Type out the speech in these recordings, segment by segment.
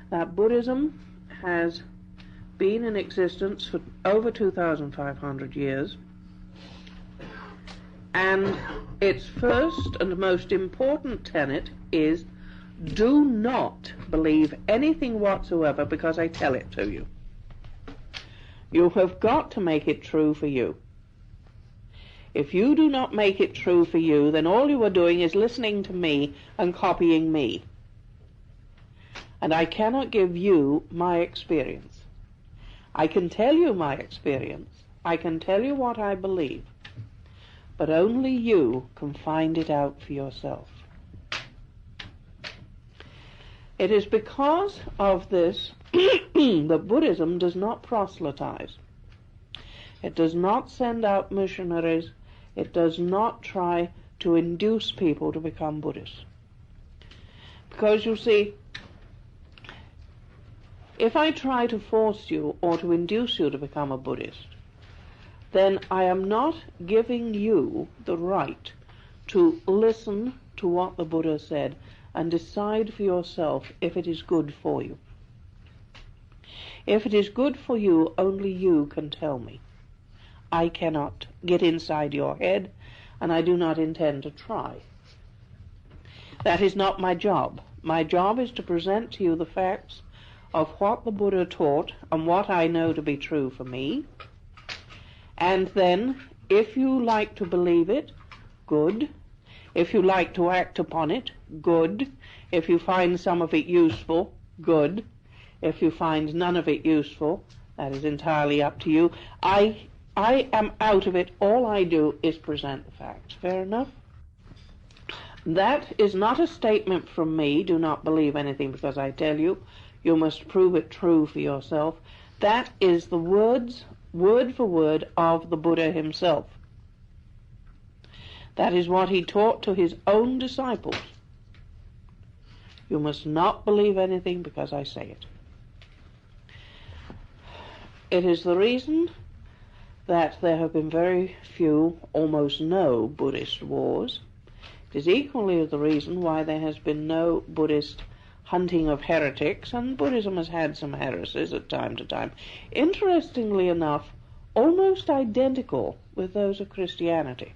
that Buddhism has been in existence for over 2,500 years, and its first and most important tenet is, do not believe anything whatsoever because I tell it to you. You have got to make it true for you. If you do not make it true for you, then all you are doing is listening to me and copying me. And I cannot give you my experience. I can tell you my experience. I can tell you what I believe. But only you can find it out for yourself. It is because of this that Buddhism does not proselytize. It does not send out missionaries. It does not try to induce people to become Buddhists. Because you see, if I try to force you or to induce you to become a Buddhist, then I am not giving you the right to listen to what the Buddha said and decide for yourself if it is good for you. If it is good for you, only you can tell me. I cannot get inside your head, and I do not intend to try. That is not my job. My job is to present to you the facts of what the Buddha taught and what I know to be true for me. And then, if you like to believe it, good. If you like to act upon it, good. If you find some of it useful, good. If you find none of it useful, that is entirely up to you. I am out of it. All I do is present the facts. Fair enough? That is not a statement from me, do not believe anything because I tell you. You must prove it true for yourself. That is the words, word for word, of the Buddha himself. That is what he taught to his own disciples. You must not believe anything because I say it. It is the reason that there have been very few, almost no, Buddhist wars. It is equally the reason why there has been no Buddhist hunting of heretics, and Buddhism has had some heresies at time to time. Interestingly enough, almost identical with those of Christianity.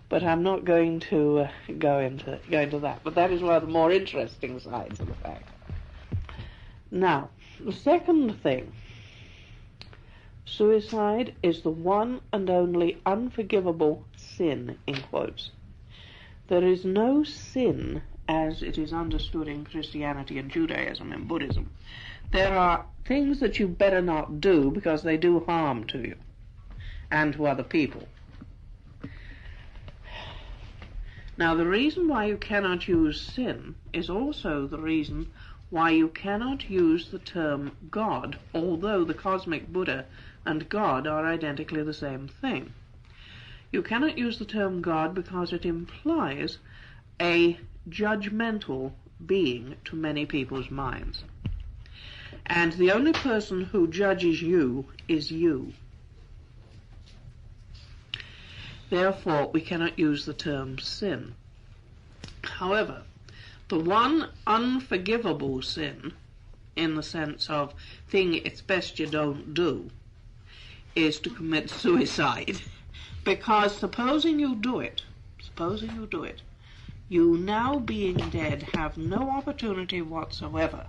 But I'm not going to go into that. But that is one of the more interesting sides of the fact. Now, the second thing. Suicide is the one and only unforgivable sin, in quotes. There is no sin as it is understood in Christianity and Judaism and Buddhism. There are things that you better not do because they do harm to you and to other people. Now, the reason why you cannot use sin is also the reason why you cannot use the term God, although the cosmic Buddha and God are identically the same thing. You cannot use the term God because it implies a judgmental being to many people's minds. And the only person who judges you is you. Therefore, we cannot use the term sin. However, the one unforgivable sin, in the sense of thing it's best you don't do, is to commit suicide. Because supposing you do it, you now being dead have no opportunity whatsoever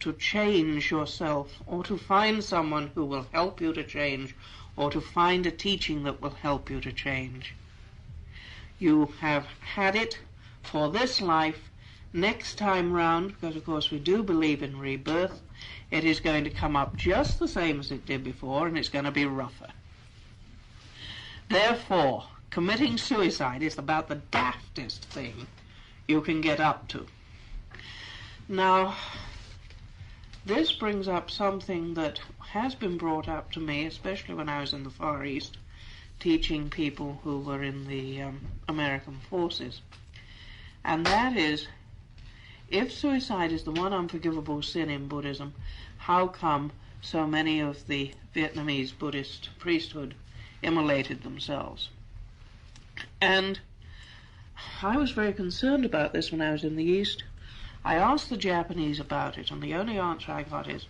to change yourself or to find someone who will help you to change or to find a teaching that will help you to change. You have had it for this life. Next time round, because of course we do believe in rebirth, it is going to come up just the same as it did before, and it's going to be rougher. Therefore, committing suicide is about the daftest thing you can get up to. Now, this brings up something that has been brought up to me, especially when I was in the Far East, teaching people who were in the American forces. And that is, if suicide is the one unforgivable sin in Buddhism, how come so many of the Vietnamese Buddhist priesthood immolated themselves? And I was very concerned about this when I was in the East, I asked the Japanese about it, and the only answer I got is,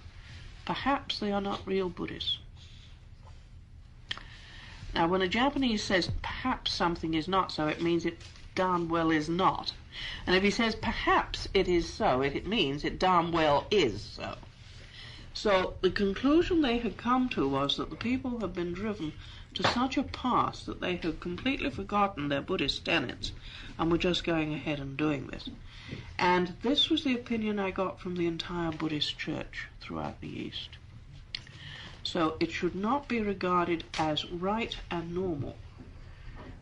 perhaps they are not real Buddhists. Now, when a Japanese says perhaps something is not so, it means it darn well is not. And if he says perhaps it is so, it means it darn well is so. So the conclusion they had come to was that the people had been driven to such a pass that they had completely forgotten their Buddhist tenets and were just going ahead and doing this. And this was the opinion I got from the entire Buddhist church throughout the East. So it should not be regarded as right and normal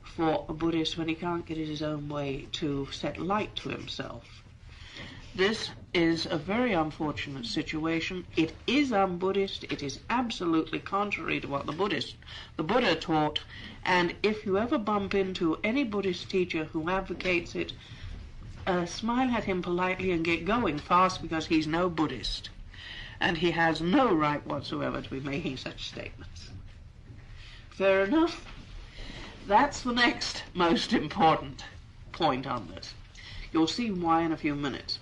for a Buddhist, when he can't get it his own way, to set light to himself. This is a very unfortunate situation. It is un-Buddhist. It is absolutely contrary to what the Buddha taught. And if you ever bump into any Buddhist teacher who advocates it, smile at him politely and get going fast, because he's no Buddhist. And he has no right whatsoever to be making such statements. Fair enough? That's the next most important point on this. You'll see why in a few minutes.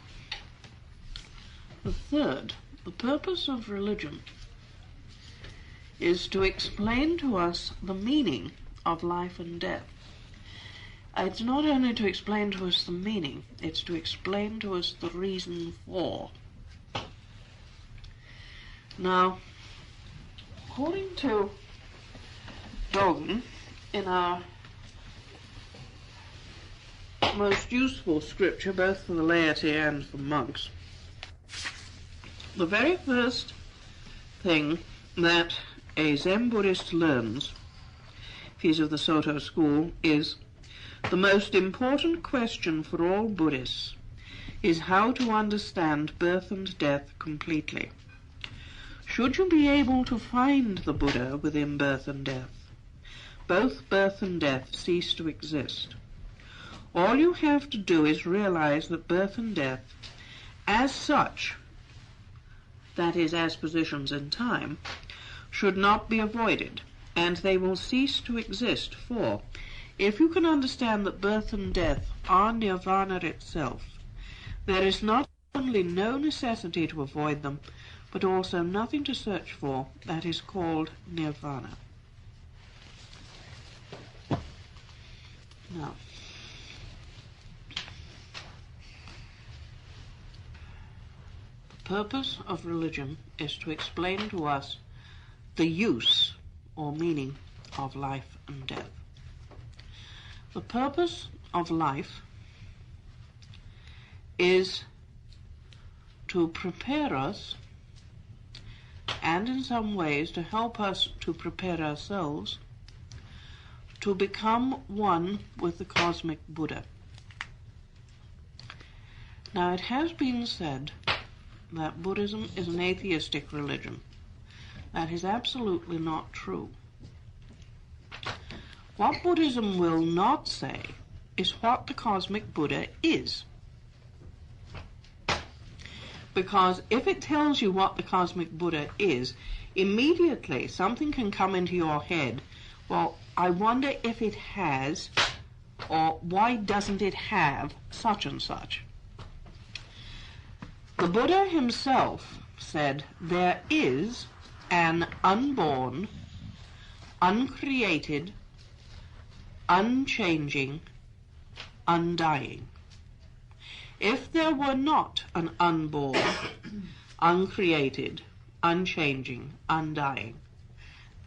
The third, the purpose of religion is to explain to us the meaning of life and death. It's not only to explain to us the meaning, it's to explain to us the reason for. Now, according to Dogen, in our most useful scripture, both for the laity and for monks, the very first thing that a Zen Buddhist learns, if he's of the Soto school, is the most important question for all Buddhists is how to understand birth and death completely. Should you be able to find the Buddha within birth and death, both birth and death cease to exist. All you have to do is realize that birth and death, as such, that is, as positions in time, should not be avoided, and they will cease to exist. For if you can understand that birth and death are nirvana itself, there is not only no necessity to avoid them, but also nothing to search for that is called nirvana. Now, the purpose of religion is to explain to us the use or meaning of life and death. The purpose of life is to prepare us, and in some ways to help us to prepare ourselves to become one with the cosmic Buddha. Now, it has been said that Buddhism is an atheistic religion. That is absolutely not true. What Buddhism will not say is what the cosmic Buddha is. Because if it tells you what the cosmic Buddha is, immediately something can come into your head. Well, I wonder if it has, or why doesn't it have such and such? The Buddha himself said there is an unborn, uncreated, unchanging, undying. If there were not an unborn, uncreated, unchanging, undying,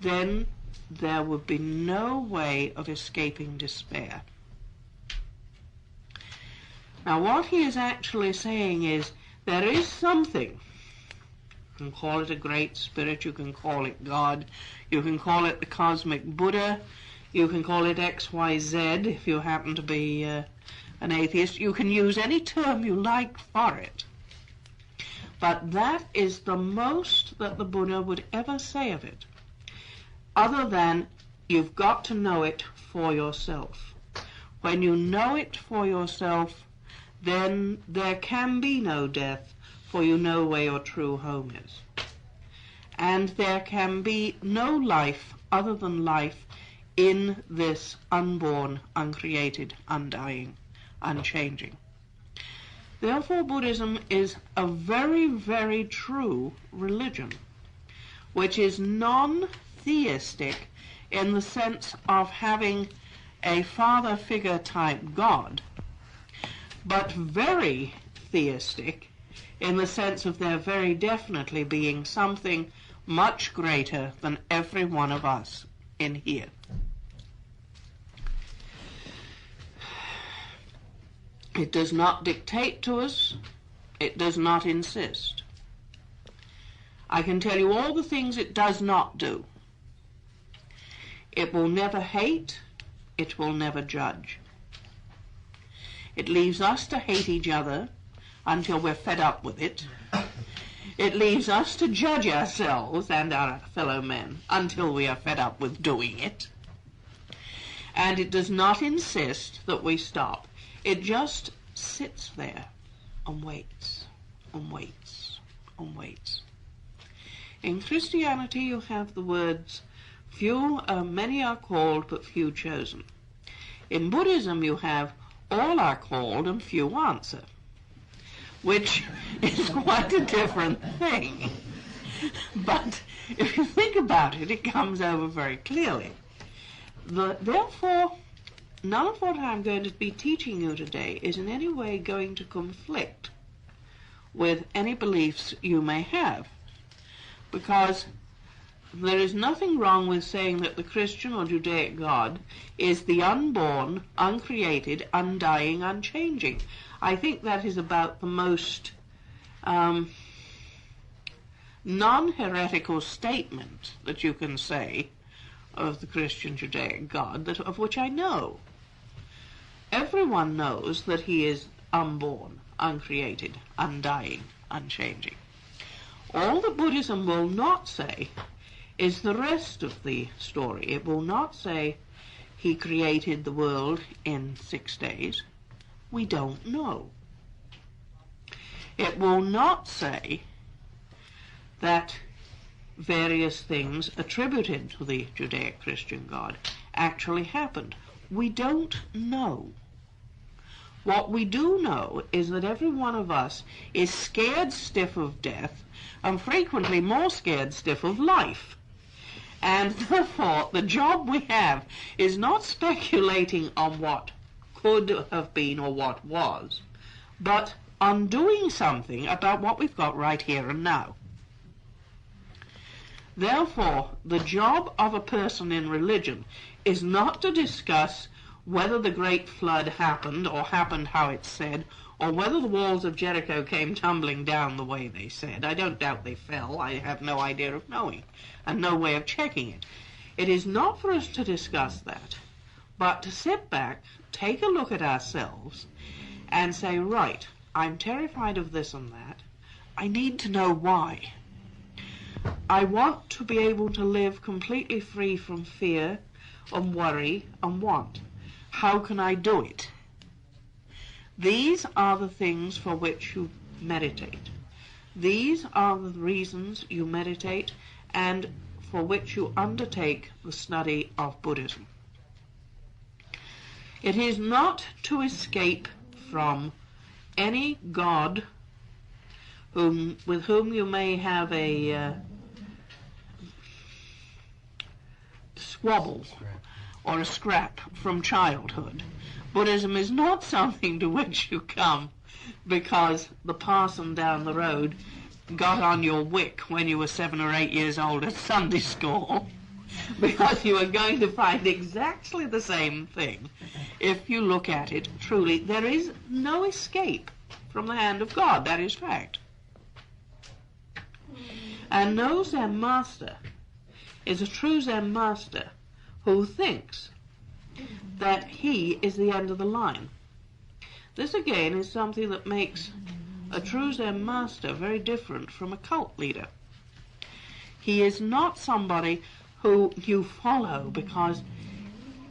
then there would be no way of escaping despair. Now, what he is actually saying is there is something. You can call it a great spirit, you can call it God, you can call it the cosmic Buddha, you can call it XYZ if you happen to be an atheist. You can use any term you like for it. But that is the most that the Buddha would ever say of it, other than you've got to know it for yourself. When you know it for yourself, then there can be no death, for you know where your true home is. And there can be no life other than life in this unborn, uncreated, undying, unchanging. Therefore, Buddhism is a very, very true religion, which is non-theistic in the sense of having a father figure type God, but very theistic in the sense of there very definitely being something much greater than every one of us in here. It does not dictate to us. It does not insist. I can tell you all the things it does not do. It will never hate. It will never judge. It leaves us to hate each other until we're fed up with it. It leaves us to judge ourselves and our fellow men until we are fed up with doing it. And it does not insist that we stop. It just sits there and waits and waits and waits. In Christianity you have the words, many are called but few chosen. In Buddhism you have, all are called and few answer, which is quite a different thing. But if you think about it, it comes over very clearly. Therefore, none of what I'm going to be teaching you today is in any way going to conflict with any beliefs you may have, because there is nothing wrong with saying that the Christian or Judaic God is the unborn, uncreated, undying, unchanging. I think that is about the most non-heretical statement that you can say of the Christian Judaic God, of which I know. Everyone knows that he is unborn, uncreated, undying, unchanging. All that Buddhism will not say is the rest of the story. It will not say he created the world in 6 days. We don't know. It will not say that various things attributed to the Judaic-Christian God actually happened. We don't know. What we do know is that every one of us is scared stiff of death and frequently more scared stiff of life. And therefore the job we have is not speculating on what could have been or what was, but on doing something about what we've got right here and now. Therefore, the job of a person in religion is not to discuss whether the great flood happened or happened how it's said, or whether the walls of Jericho came tumbling down the way they said. I don't doubt they fell. I have no idea of knowing, and no way of checking it. It is not for us to discuss that, but to sit back, take a look at ourselves, and say, right, I'm terrified of this and that. I need to know why. I want to be able to live completely free from fear and worry and want. How can I do it? These are the things for which you meditate. These are the reasons you meditate and for which you undertake the study of Buddhism. It is not to escape from any God with whom you may have a squabble or a scrap from childhood. Buddhism is not something to which you come because the parson down the road got on your wick when you were 7 or 8 years old at Sunday school, because you are going to find exactly the same thing if you look at it truly. There is no escape from the hand of God, that is fact. And no Zen master is a true Zen master who thinks that he is the end of the line. This again is something that makes a true Zen master very different from a cult leader. He is not somebody who you follow because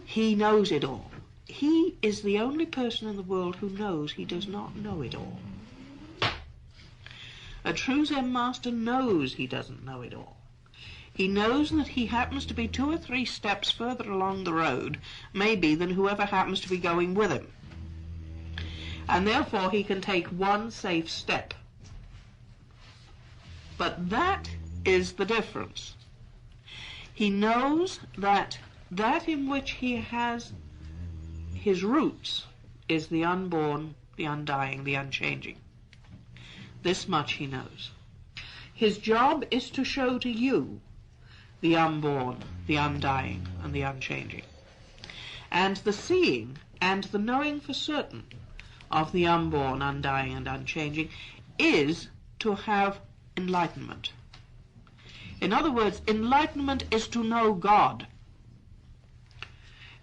he knows it all. He is the only person in the world who knows he does not know it all. A true Zen master knows he doesn't know it all. He knows that he happens to be 2 or 3 steps further along the road, maybe, than whoever happens to be going with him. and therefore he can take one safe step. But that is the difference. He knows that that in which he has his roots is the unborn, the undying, the unchanging. This much he knows. His job is to show to you the unborn, the undying, and the unchanging. And the seeing and the knowing for certain of the unborn, undying, and unchanging is to have enlightenment. In other words, enlightenment is to know God.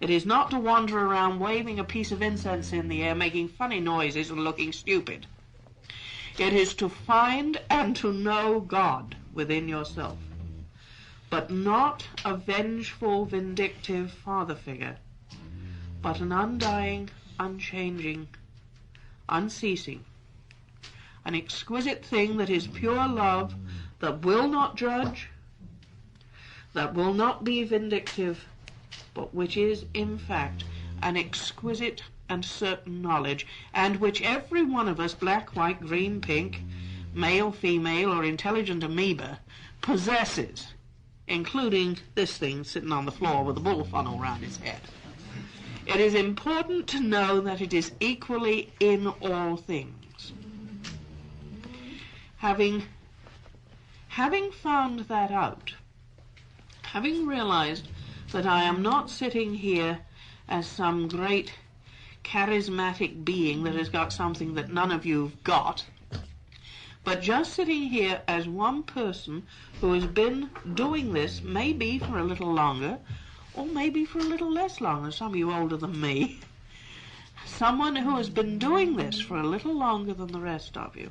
It is not to wander around waving a piece of incense in the air, making funny noises and looking stupid. It is to find and to know God within yourself, but not a vengeful, vindictive father figure, but an undying, unchanging, unceasing, an exquisite thing that is pure love, that will not judge, that will not be vindictive, but which is, in fact, an exquisite and certain knowledge, and which every one of us, black, white, green, pink, male, female, or intelligent amoeba, possesses, including this thing sitting on the floor with a bull funnel round its head. It is important to know that it is equally in all things. Having found that out, having realized that I am not sitting here as some great charismatic being that has got something that none of you've got, but just sitting here as one person who has been doing this maybe for a little longer, or maybe for a little less longer, some of you older than me. Someone who has been doing this for a little longer than the rest of you,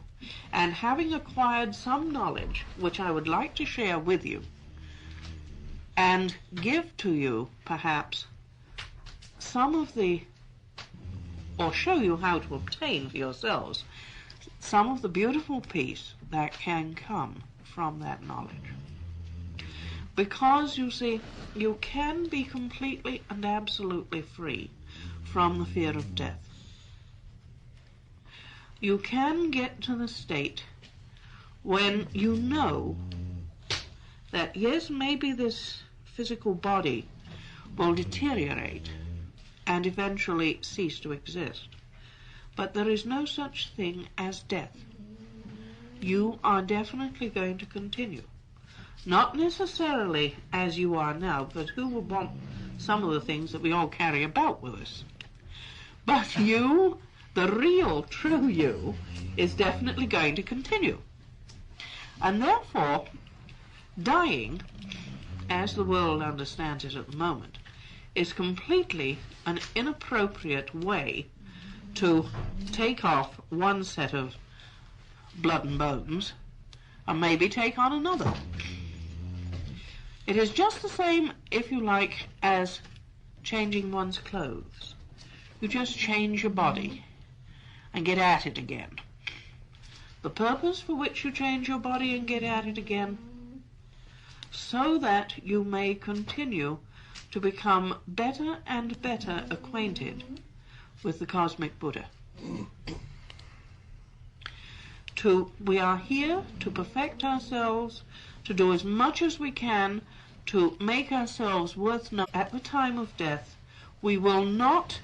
and having acquired some knowledge which I would like to share with you, and give to you, perhaps, some of the, or show you how to obtain for yourselves, some of the beautiful peace that can come from that knowledge. Because, you see, you can be completely and absolutely free from the fear of death. You can get to the state when you know that, yes, maybe this physical body will deteriorate and eventually cease to exist, but there is no such thing as death. You are definitely going to continue. Not necessarily as you are now, but who would want some of the things that we all carry about with us? But you, the real, true you, is definitely going to continue. And therefore, dying, as the world understands it at the moment, is completely an inappropriate way to take off one set of blood and bones and maybe take on another. It is just the same, if you like, as changing one's clothes. You just change your body and get at it again. The purpose for which you change your body and get at it again, so that you may continue to become better and better acquainted with the cosmic Buddha. We are here to perfect ourselves, to do as much as we can to make ourselves worth knowing. At the time of death, we will not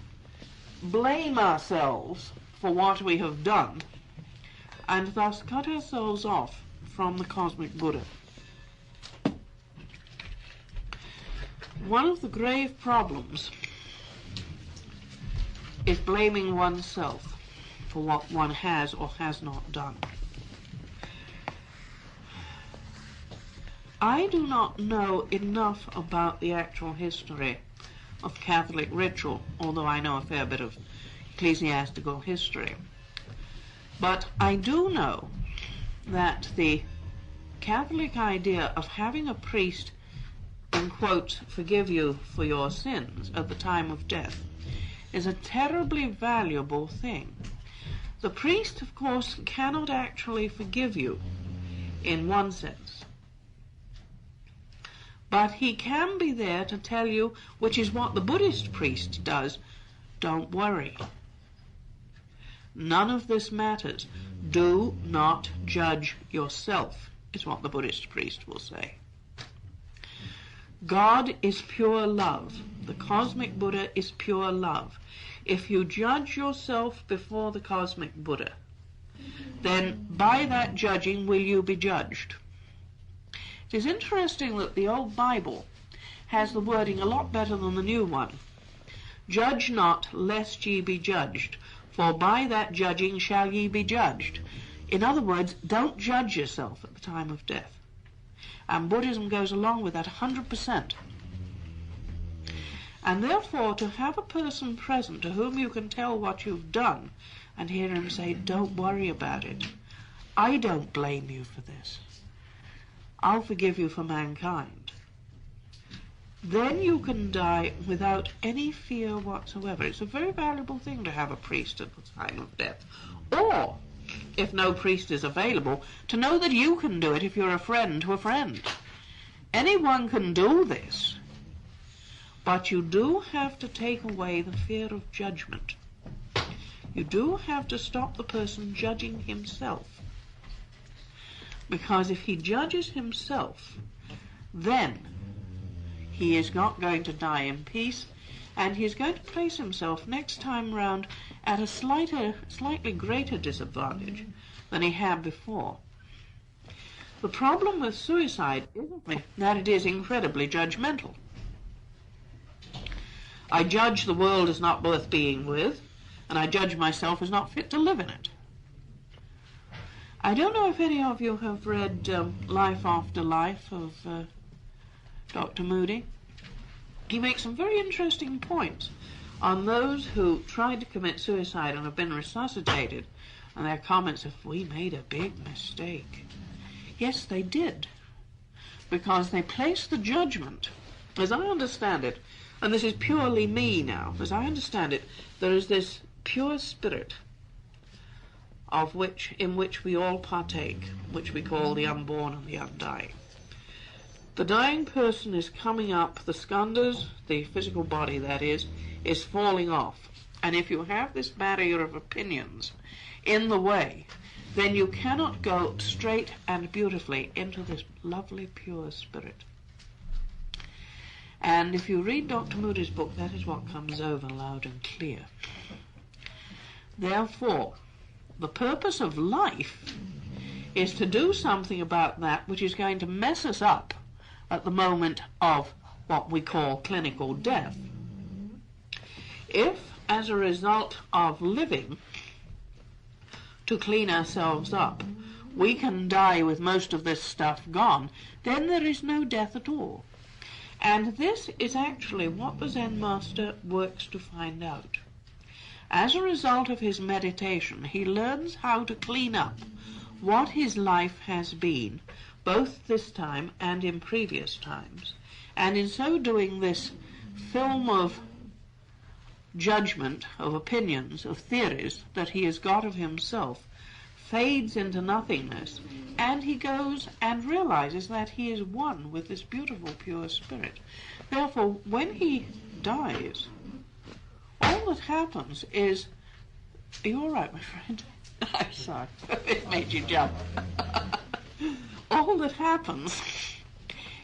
blame ourselves for what we have done and thus cut ourselves off from the cosmic Buddha. One of the grave problems is blaming oneself for what one has or has not done. I do not know enough about the actual history of Catholic ritual, although I know a fair bit of ecclesiastical history. But I do know that the Catholic idea of having a priest, in quotes, forgive you for your sins at the time of death is a terribly valuable thing. The priest, of course, cannot actually forgive you in one sense, but he can be there to tell you, which is what the Buddhist priest does, don't worry. None of this matters. Do not judge yourself, is what the Buddhist priest will say. God is pure love. The cosmic Buddha is pure love. If you judge yourself before the cosmic Buddha, then by that judging will you be judged. It is interesting that the old Bible has the wording a lot better than the new one. Judge not, lest ye be judged, for by that judging shall ye be judged. In other words, don't judge yourself at the time of death. And Buddhism goes along with that 100%. And therefore, to have a person present to whom you can tell what you've done and hear him say, don't worry about it. I don't blame you for this. I'll forgive you for mankind. Then you can die without any fear whatsoever. It's a very valuable thing to have a priest at the time of death. Or, if no priest is available, to know that you can do it if you're a friend to a friend. Anyone can do this, but you do have to take away the fear of judgment. You do have to stop the person judging himself. Because if he judges himself, then he is not going to die in peace, and he's going to place himself next time round at a slightly greater disadvantage than he had before. The problem with suicide isn't that it is incredibly judgmental. I judge the world as not worth being with, and I judge myself as not fit to live in it. I don't know if any of you have read Life After Life of Dr. Moody. He makes some very interesting points on those who tried to commit suicide and have been resuscitated, and their comments of, we made a big mistake. Yes, they did, because they placed the judgment, as I understand it, and this is purely me now, as I understand it, there is this pure spirit in which we all partake, which we call the unborn and the undying. The dying person is coming up, the skandhas, the physical body that is falling off. And if you have this barrier of opinions in the way, then you cannot go straight and beautifully into this lovely pure spirit. And if you read Dr. Moody's book, that is what comes over loud and clear. Therefore, the purpose of life is to do something about that which is going to mess us up at the moment of what we call clinical death. If, as a result of living to clean ourselves up, we can die with most of this stuff gone, then there is no death at all. And this is actually what the Zen master works to find out. As a result of his meditation, he learns how to clean up what his life has been, both this time and in previous times. And in so doing, this film of judgment, of opinions, of theories that he has got of himself fades into nothingness, and he goes and realizes that he is one with this beautiful pure spirit. Therefore, when he dies, all that happens is... Are you all right, my friend? I'm sorry. It made you jump. All that happens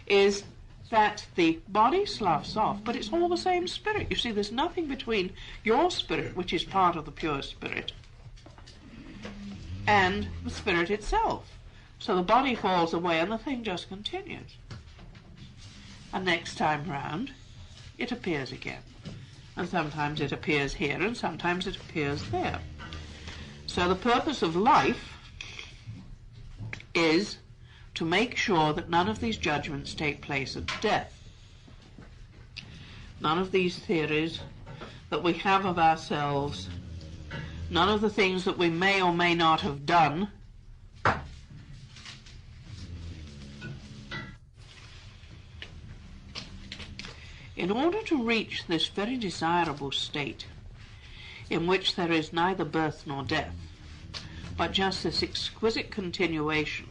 is that the body sloughs off, but it's all the same spirit. You see, there's nothing between your spirit, which is part of the pure spirit, and the spirit itself. So the body falls away and the thing just continues. And next time round, it appears again. And sometimes it appears here and sometimes it appears there. So the purpose of life is to make sure that none of these judgments take place at death. None of these theories that we have of ourselves, none of the things that we may or may not have done, in order to reach this very desirable state in which there is neither birth nor death, but just this exquisite continuation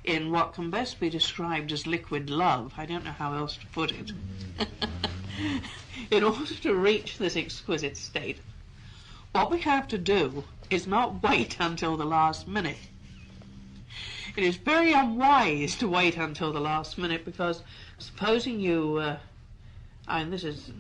in what can best be described as liquid love, I don't know how else to put it, in order to reach this exquisite state, what we have to do is not wait until the last minute. It is very unwise to wait until the last minute, because supposing you, and this is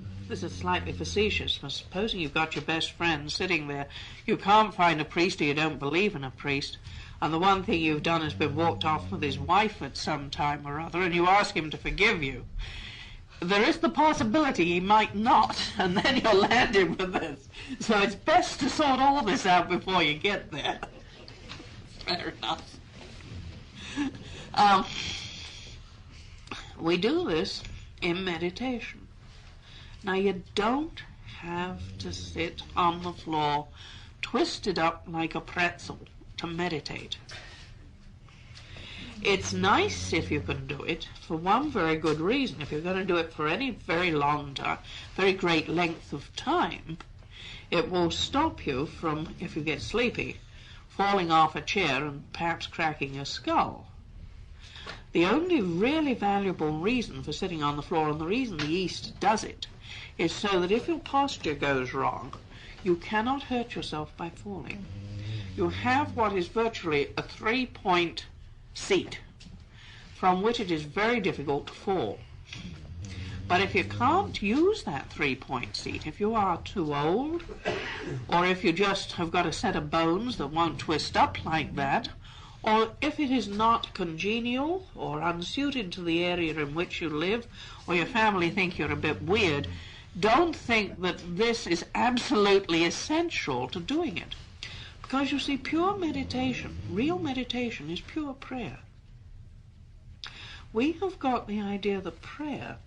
slightly facetious, but supposing you've got your best friend sitting there, you can't find a priest, or you don't believe in a priest, and the one thing you've done has been walked off with his wife at some time or other, and you ask him to forgive you. There is the possibility he might not, and then you're landed with this. So it's best to sort all this out before you get there. Fair enough. We do this in meditation. Now, you don't have to sit on the floor twisted up like a pretzel to meditate. It's nice if you can do it for one very good reason. If you're going to do it for any very long time, very great length of time, it will stop you from, if you get sleepy, falling off a chair and perhaps cracking your skull. The only really valuable reason for sitting on the floor, and the reason the East does it, is so that if your posture goes wrong, you cannot hurt yourself by falling. You have what is virtually a 3-point seat from which it is very difficult to fall. But if you can't use that 3-point seat, if you are too old, or if you just have got a set of bones that won't twist up like that, or if it is not congenial or unsuited to the area in which you live, or your family think you're a bit weird, don't think that this is absolutely essential to doing it. Because you see, pure meditation, real meditation, is pure prayer. We have got the idea that prayer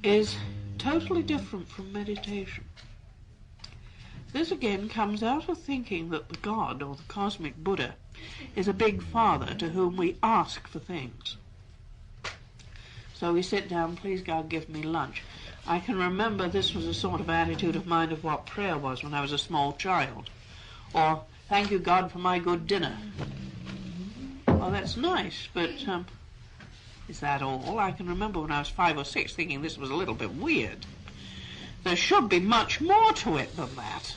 is totally different from meditation. This again comes out of thinking that the God, or the cosmic Buddha, is a big father to whom we ask for things. So we sit down, please God, give me lunch. I can remember this was a sort of attitude of mind of what prayer was when I was a small child. Or, thank you, God, for my good dinner. Well, that's nice, but is that all? I can remember when I was 5 or 6 thinking this was a little bit weird. There should be much more to it than that.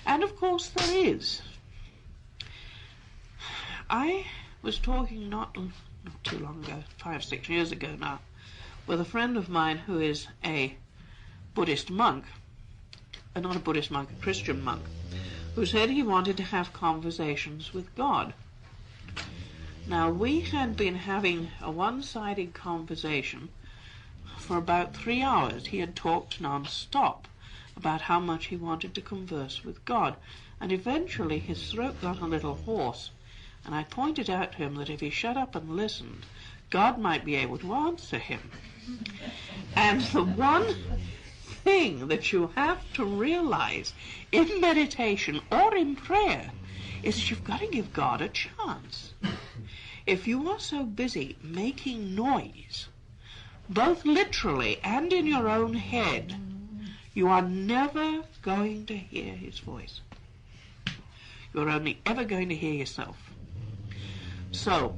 And, of course, there is. I was talking not too long ago, 5 or 6 years ago now, with a friend of mine who is a Buddhist monk, not a Buddhist monk, a Christian monk, who said he wanted to have conversations with God. Now, we had been having a one-sided conversation for about 3 hours. He had talked non-stop about how much he wanted to converse with God, and eventually his throat got a little hoarse, and I pointed out to him that if he shut up and listened, God might be able to answer him. And the one thing that you have to realize in meditation or in prayer is that you've got to give God a chance. If you are so busy making noise, both literally and in your own head, you are never going to hear his voice. You're only ever going to hear yourself. So,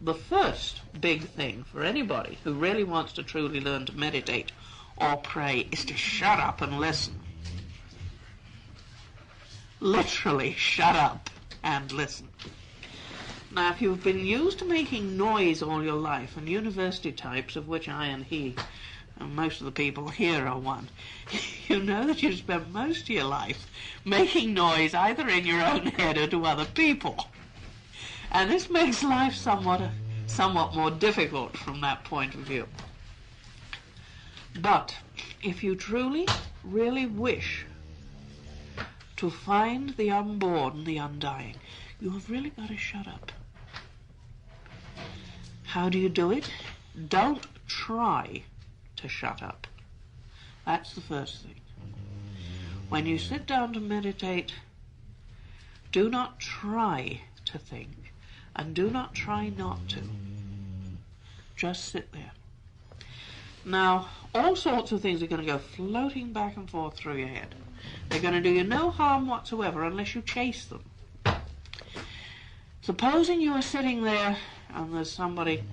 the first big thing for anybody who really wants to truly learn to meditate or pray is to shut up and listen. Literally shut up and listen. Now, if you've been used to making noise all your life, and university types, of which I and he, and most of the people here are one, you know that you've spent most of your life making noise either in your own head or to other people. And this makes life somewhat more difficult from that point of view. But if you truly, really wish to find the unborn, the undying, you have really got to shut up. How do you do it? Don't try to shut up. That's the first thing. When you sit down to meditate, do not try to think, and do not try not to. Just sit there. Now, all sorts of things are going to go floating back and forth through your head. They're going to do you no harm whatsoever unless you chase them. Supposing you are sitting there and there's somebody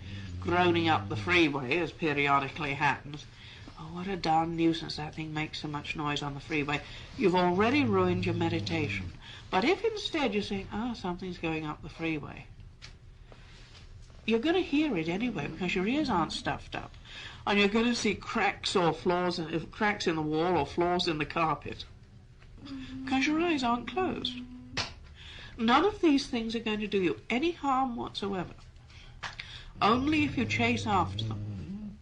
groaning up the freeway, as periodically happens, oh, what a darn nuisance, that thing makes so much noise on the freeway, you've already ruined your meditation. But if instead you're saying, oh, something's going up the freeway, you're going to hear it anyway because your ears aren't stuffed up. And you're going to see cracks or flaws, cracks in the wall or flaws in the carpet because your eyes aren't closed. None of these things are going to do you any harm whatsoever, only if you chase after them.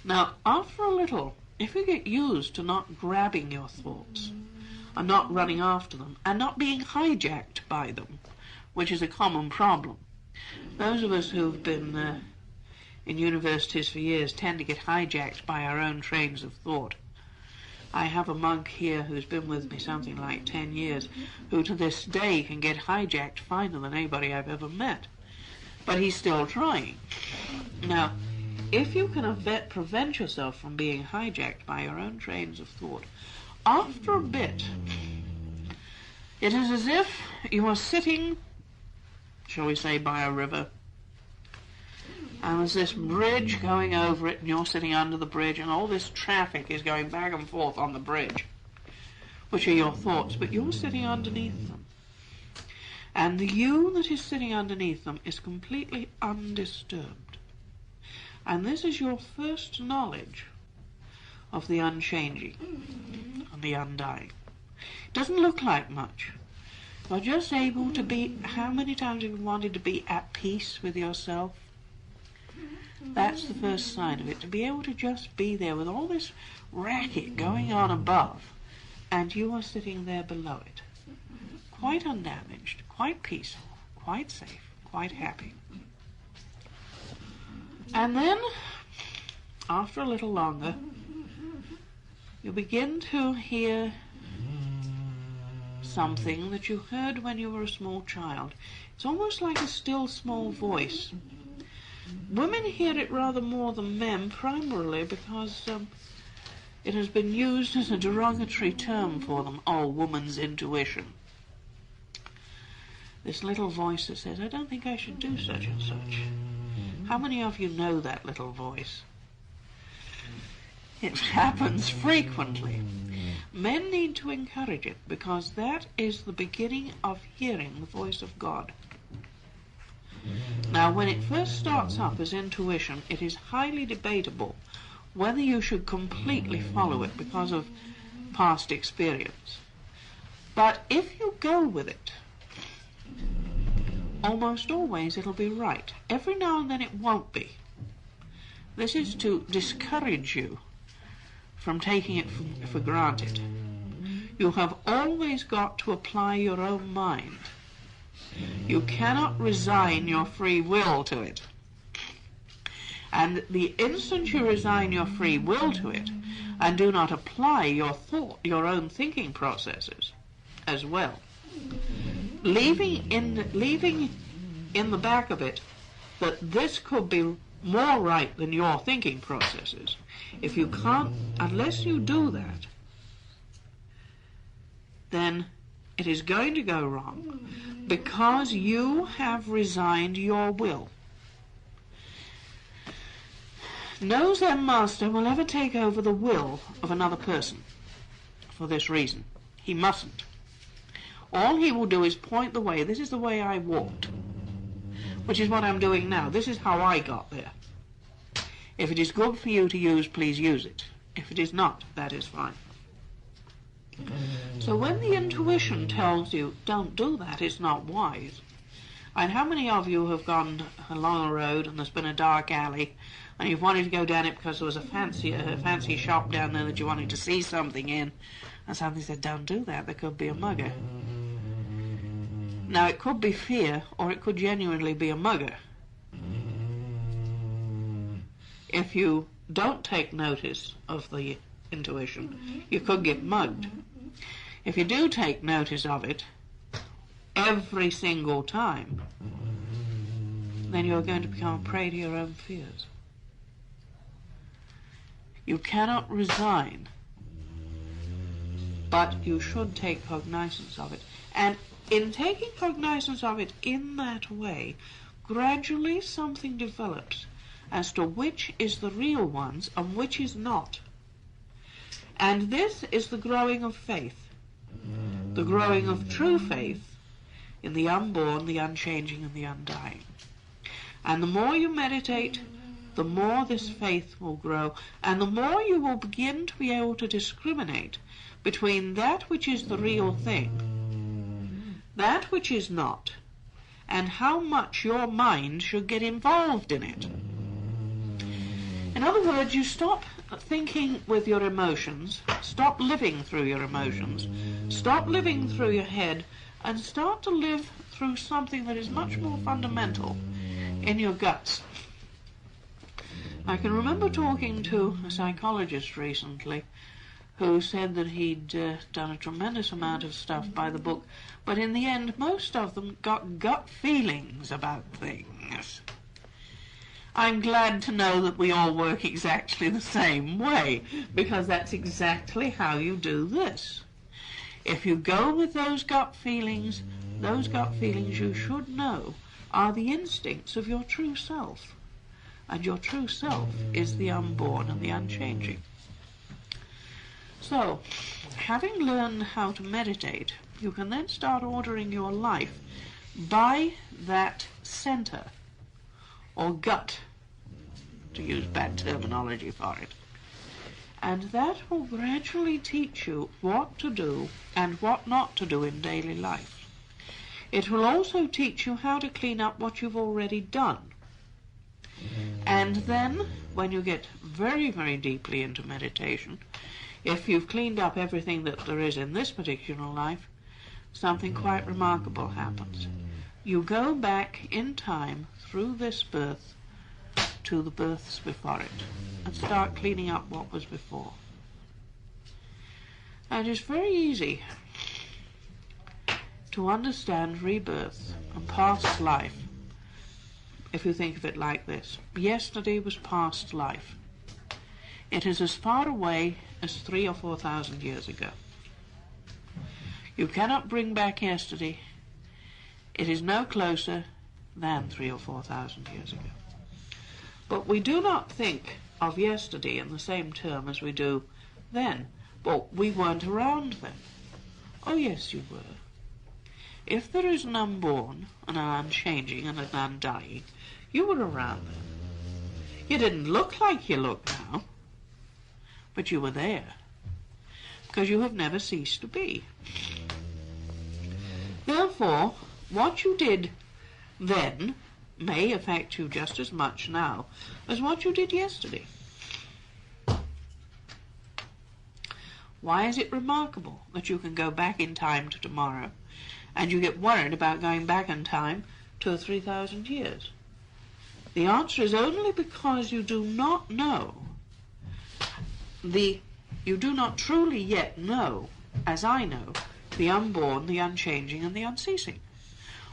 Now, after a little, if you get used to not grabbing your thoughts and not running after them and not being hijacked by them, which is a common problem. Those of us who've been in universities for years tend to get hijacked by our own trains of thought. I have a monk here who's been with me something like 10 years, who to this day can get hijacked finer than anybody I've ever met. But he's still trying. Now, if you can prevent yourself from being hijacked by your own trains of thought, after a bit, it is as if you are sitting, shall we say, by a river, and there's this bridge going over it, and you're sitting under the bridge, and all this traffic is going back and forth on the bridge, which are your thoughts, but you're sitting underneath them. And the you that is sitting underneath them is completely undisturbed. And this is your first knowledge of the unchanging and the undying. It doesn't look like much. You're just able to be, how many times have you wanted to be at peace with yourself? That's the first sign of it, to be able to just be there with all this racket going on above, and you are sitting there below it, quite undamaged, quite peaceful, quite safe, quite happy. And then, after a little longer, you begin to hear something that you heard when you were a small child. It's almost like a still small voice. Women hear it rather more than men, primarily because it has been used as a derogatory term for them. Oh, woman's intuition. This little voice that says, I don't think I should do such and such. How many of you know that little voice? It happens frequently. Men need to encourage it because that is the beginning of hearing the voice of God. Now, when it first starts up as intuition, it is highly debatable whether you should completely follow it because of past experience. But if you go with it, almost always it'll be right. Every now and then it won't be. This is to discourage you from taking it for granted. You have always got to apply your own mind. You cannot resign your free will to it. And the instant you resign your free will to it and do not apply your own thinking processes as well, leaving in the back of it that this could be more right than your thinking processes, if you can't, unless you do that, then it is going to go wrong because you have resigned your will. No Zen master will ever take over the will of another person for this reason. He mustn't. All he will do is point the way. This is the way I walked, which is what I'm doing now. This is how I got there. If it is good for you to use, please use it. If it is not, that is fine. So when the intuition tells you, don't do that, it's not wise. And how many of you have gone along a road and there's been a dark alley and you've wanted to go down it because there was a fancy shop down there that you wanted to see something in, and somebody said, don't do that, there could be a mugger. Now, it could be fear, or it could genuinely be a mugger. If you don't take notice of the intuition, you could get mugged. If you do take notice of it every single time, then you're going to become a prey to your own fears. You cannot resign, but you should take cognizance of it. And in taking cognizance of it in that way, gradually something develops, as to which is the real ones and which is not. And this is the growing of faith, the growing of true faith in the unborn, the unchanging, and the undying. And the more you meditate, the more this faith will grow, and the more you will begin to be able to discriminate between that which is the real thing, that which is not, and how much your mind should get involved in it. In other words, you stop thinking with your emotions, stop living through your emotions, stop living through your head, and start to live through something that is much more fundamental in your guts. I can remember talking to a psychologist recently who said that he'd done a tremendous amount of stuff by the book, but in the end most of them got gut feelings about things. I'm glad to know that we all work exactly the same way, because that's exactly how you do this. If you go with those gut feelings you should know are the instincts of your true self. And your true self is the unborn and the unchanging. So, having learned how to meditate, you can then start ordering your life by that center, or gut, to use bad terminology for it. And that will gradually teach you what to do and what not to do in daily life. It will also teach you how to clean up what you've already done. And then, when you get very, very deeply into meditation, if you've cleaned up everything that there is in this particular life, something quite remarkable happens. You go back in time through this birth to the births before it and start cleaning up what was before. And it's very easy to understand rebirth and past life if you think of it like this. Yesterday was past life. It is as far away as 3,000 or 4,000 years ago. You cannot bring back yesterday. It is no closer than 3,000 or 4,000 years ago. But we do not think of yesterday in the same term as we do then. Well, we weren't around then. Oh yes, you were. If there is an unborn, and an unchanging, and an undying, you were around then. You didn't look like you look now, but you were there, because you have never ceased to be. Therefore, what you did then may affect you just as much now as what you did yesterday. Why is it remarkable that you can go back in time to tomorrow, and you get worried about going back in time 2,000 or 3,000 years? The answer is only because you do not know you do not truly yet know, as I know, the unborn, the unchanging, and the unceasing.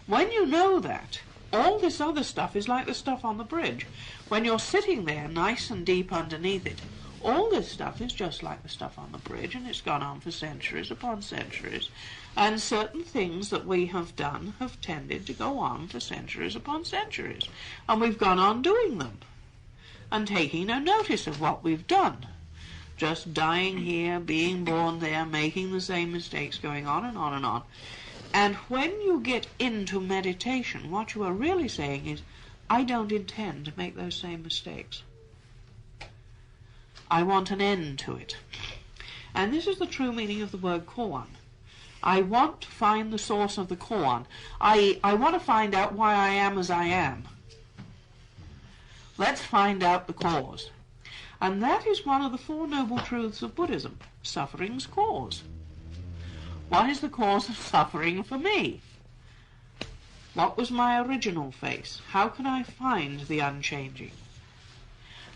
When you know that, all this other stuff is like the stuff on the bridge. When you're sitting there nice and deep underneath it, all this stuff is just like the stuff on the bridge, and it's gone on for centuries upon centuries. And certain things that we have done have tended to go on for centuries upon centuries. And we've gone on doing them and taking no notice of what we've done. Just dying here, being born there, making the same mistakes, going on and on and on. And when you get into meditation, what you are really saying is, I don't intend to make those same mistakes. I want an end to it. And this is the true meaning of the word koan. I want to find the source of the koan. I want to find out why I am as I am. Let's find out the cause. And that is one of the Four Noble Truths of Buddhism. Suffering's cause. What is the cause of suffering for me? What was my original face? How can I find the unchanging?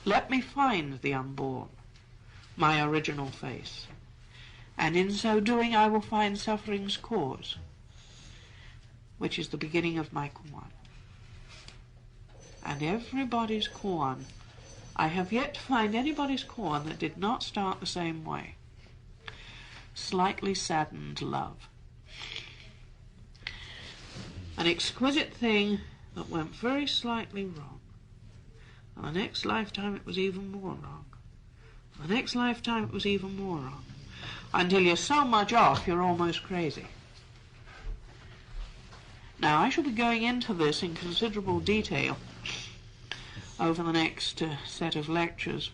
Let me find the unborn, my original face. And in so doing I will find suffering's cause, which is the beginning of my koan. And everybody's koan, I have yet to find anybody's koan that did not start the same way. Slightly saddened love. An exquisite thing that went very slightly wrong. And the next lifetime it was even more wrong. The next lifetime it was even more wrong. Until you're so much off you're almost crazy. Now, I shall be going into this in considerable detail over the next set of lectures.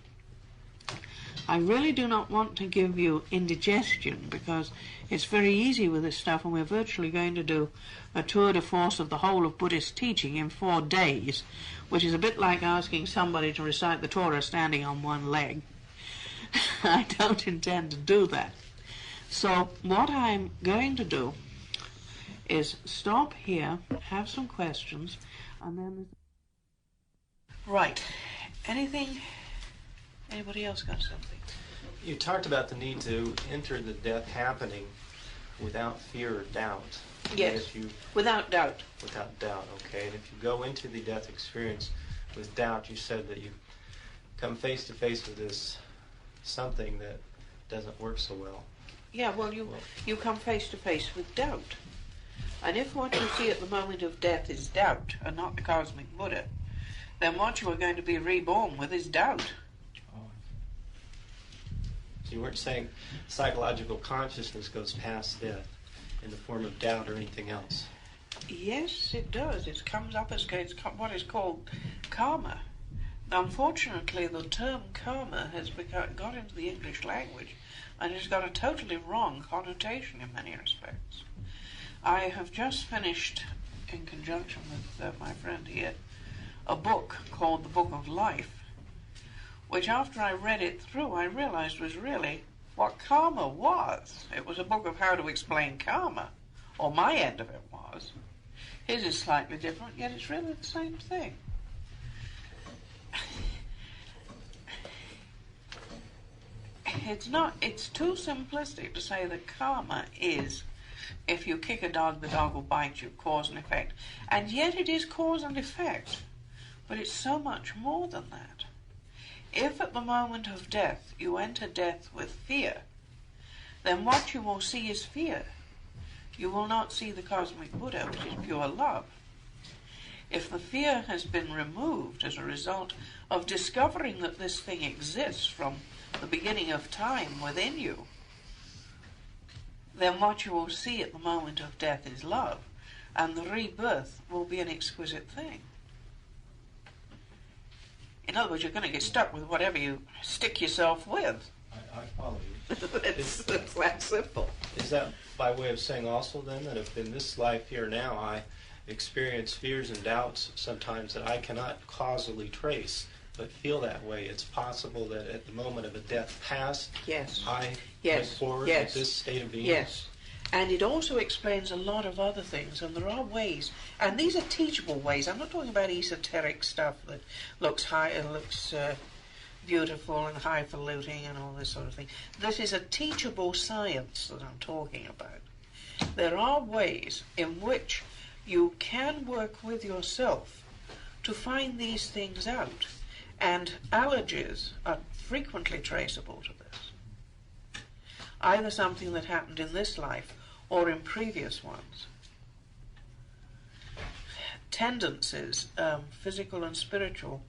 I really do not want to give you indigestion, because it's very easy with this stuff, and we're virtually going to do a tour de force of the whole of Buddhist teaching in 4 days, which is a bit like asking somebody to recite the Torah standing on one leg. I don't intend to do that. So what I'm going to do is stop here, have some questions, and then... Right. Anybody else got something? You talked about the need to enter the death happening without fear or doubt. Yes, without doubt. Without doubt, okay. And if you go into the death experience with doubt, you said that you come face to face with this something that doesn't work so well. Yeah, well, you come face to face with doubt. And if what you see at the moment of death is doubt, and not the cosmic Buddha, then what you are going to be reborn with is doubt. Oh. So you weren't saying psychological consciousness goes past death in the form of doubt or anything else? Yes, it does. It comes up as what is called karma. Unfortunately, the term karma has got into the English language, and it's got a totally wrong connotation in many respects. I have just finished, in conjunction with my friend here, a book called The Book of Life, which after I read it through I realized was really what karma was. It was a book of how to explain karma, or my end of it was. His is slightly different, yet it's really the same thing. It's too simplistic to say that karma is, if you kick a dog, the dog will bite you, cause and effect. And yet it is cause and effect. But it's so much more than that. If at the moment of death you enter death with fear, then what you will see is fear. You will not see the cosmic Buddha, which is pure love. If the fear has been removed as a result of discovering that this thing exists from the beginning of time within you, then what you will see at the moment of death is love, and the rebirth will be an exquisite thing. In other words, you're going to get stuck with whatever you stick yourself with. I follow you. It's that simple. Is that by way of saying also then that if in this life here now I experience fears and doubts sometimes that I cannot causally trace, but feel that way, it's possible that at the moment of a death past, yes, I went forward with this state of being? Yes. And it also explains a lot of other things, and there are ways, and these are teachable ways. I'm not talking about esoteric stuff that looks beautiful and highfalutin and all this sort of thing. This is a teachable science that I'm talking about. There are ways in which you can work with yourself to find these things out, and allergies are frequently traceable to this. Either something that happened in this life or in previous ones. Tendencies, physical and spiritual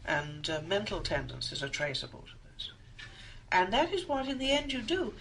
and mental tendencies are traceable to this. And that is what in the end you do.